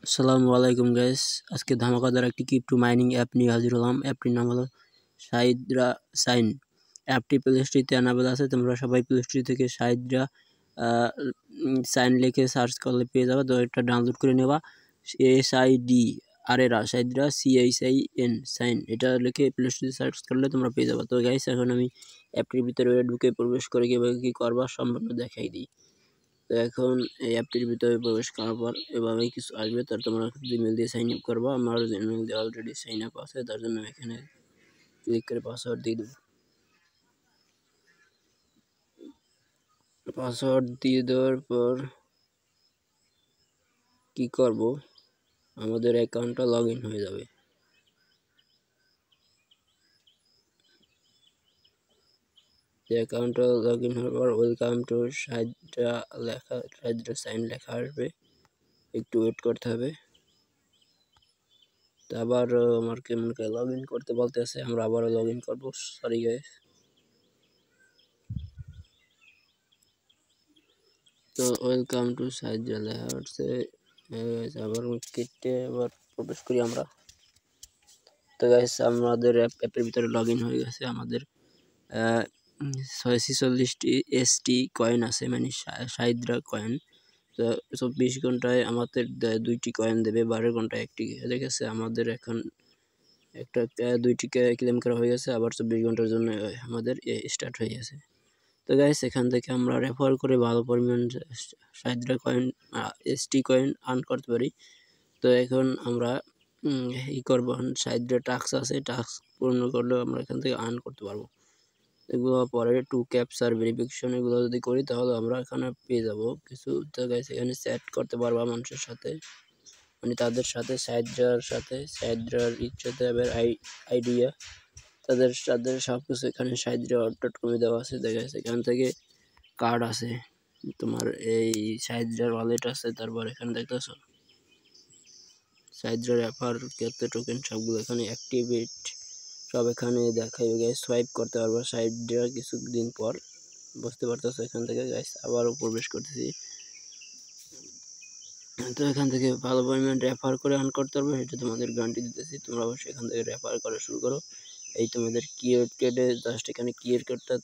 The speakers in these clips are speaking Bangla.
আসসালামু আলাইকুম গাইস। আজকে ধামাকাদার একটি ক্রিপ্টো মাইনিং অ্যাপ নিয়ে হাজির হলাম। অ্যাপটির নাম হলো সাইদ্রা সাইন। অ্যাপটি প্লে স্টোরে অ্যানাবেল আছে। তোমরা সবাই প্লে স্টোর থেকে সাইদ্রা সাইন লিখে সার্চ করলে পেয়ে যাবে। তো এটা ডাউনলোড করে নেবা। SID আরেরা সাইদ্রা CHIN সাইন এটা লিখে প্লে স্টোরে সার্চ করলে তোমরা পেয়ে যাবে। তো গাইস এখন আমি অ্যাপটির ভিতরে ঢুকে প্রবেশ করে কীভাবে কী করবা সম্পূর্ণ দেখাই দিই। তো এখন এই অ্যাপটির ভিতরে প্রবেশ করার পর এভাবেই কিছু আসবে। তার তোমরা জিমেল দিয়ে সাইন আপ করবো। আমার জিমেল দিয়ে অলরেডি সাইন আপ আছে, তার জন্য এখানে ক্লিক করে পাসওয়ার্ড দিয়ে দেবো। পাসওয়ার্ড দিয়ে দেওয়ার পর কি করব, আমাদের অ্যাকাউন্টটা লগ ইন হয়ে যাবে। অ্যাকাউন্টটা লগ ইন হওয়ার পর ওয়েলকাম টু সাইদ্রা লেখা, সাইদ্রা সাইন লেখা আসবে। একটু ওয়েট করতে হবে। তো আবার আমার কেমন করে লগ ইন করতে বলতেছে, আমরা আবারও লগ ইন করবো। Sorry guys. তো ওয়েলকাম টু সাইদ্রা লেখা হচ্ছে, আবার কেটে আবার প্রবেশ করি আমরা। তো গাইস আমাদের অ্যাপের ভিতরে লগ ইন হয়ে গেছে। আমাদের 646টি ST কয়েন আছে, মানে সাইদ্রা কয়েন। তো 24 ঘন্টায় আমাদের 2টি কয়েন দেবে, 12 ঘন্টায় একটি দেখেছে। আমাদের এখন একটা 2টি ক্লেম করা হয়ে গেছে, আবার 24 ঘন্টার জন্য আমাদের স্টার্ট হয়ে গেছে। তো গাইস এখান থেকে আমরা রেফার করে ভালো পরিমাণ সাইদ্রা কয়েন ST কয়েন আর্ন করতে পারি। তো এখন আমরা করবো, সাইদ্রা টাস্ক আছে, টাস্ক পূর্ণ করলেও আমরা এখান থেকে আর্ন করতে পারবো। এগুলো পরে 2 ক্যাপচার ভেরিফিকেশন এগুলো যদি করি তাহলে আমরা এখানে পেয়ে যাব কিছু। তো গাইস এখানে চ্যাট করতে পারবা মানুষের সাথে, মানে তাদের সাথে সাইদ্রার ইচ্ছাতে আবার আইডিয়া তাদের সাথে সব কিছু এখানে সাইদ্রা.com দেওয়া আছে। দেখা যাচ্ছে এখান থেকে কার্ড আছে, তোমার এই সাইদ্রার ওয়ালেট আছে। তারপর এখানে দেখতেছো সাইদ্রার রেফার কত টোকেন সবগুলো এখানে অ্যাক্টিভেট সব এখানে দেখাইবে। গাইস সোয়াইপ করতে পারবো সাইদ্রা কিছুদিন পর, বুঝতে পারতেছো। এখান থেকে গাইস আবারও প্রবেশ করতেছি। তো এখান থেকে ভালো পরিমাণ রেফার করে আর্ন করতে পারবে, এটা তোমাদের গ্যারান্টি দিতেছি। তোমরা অবশ্যই এখান থেকে রেফার করা শুরু করো। এই তোমাদের কিউআর কোডে জাস্ট এখানে কিউআর কোডটা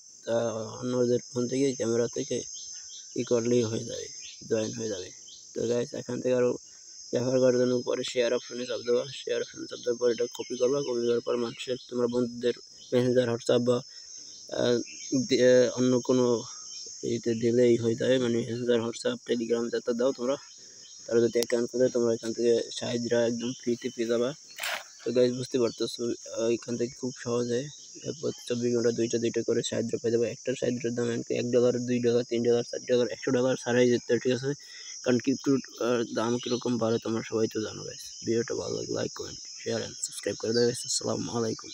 অন্যদের ফোন থেকে ক্যামেরা থেকে করলেই হয়ে যাবে, জয়েন হয়ে যাবে। তো গাইস এখান থেকে আরও রেফার করার জন্য উপরে শেয়ার অপশনে চাপ দেওয়া, শেয়ার অপশনে চাপ দেওয়ার পর এটা কপি করবা। কপি করার পর মানুষের তোমার বন্ধুদের মেসেঞ্জার, হোয়াটসঅ্যাপ বা অন্য কোনো এইতে দিলেই হয়ে যাবে, মানে মেসেঞ্জার, হোয়াটসঅ্যাপ, টেলিগ্রাম যাতে দাও তোমরা, তারা যদি অ্যাকাউন্ট করে তোমরা এখান থেকে সাইদ্রা একদম ফ্রিতে পেয়ে যাবা। তো গাইজ বুঝতে পারতেছো এখান থেকে খুব সহজে 24 ঘন্টা দুইটা করে সাইদ্রা পেয়ে যাবে। একটা সাইদ্রার দাম $1, $2, $3, $4, $100 ছাড়াই যেতে, ঠিক আছে। কারণ ক্রিপ্টোর দাম কীরকম বাড়ে তোমরা সবাই তো জানো। গাইজ ভিডিওটা ভালো লাগে like, comment, share and subscribe করে দেবে। আসসালামু আলাইকুম।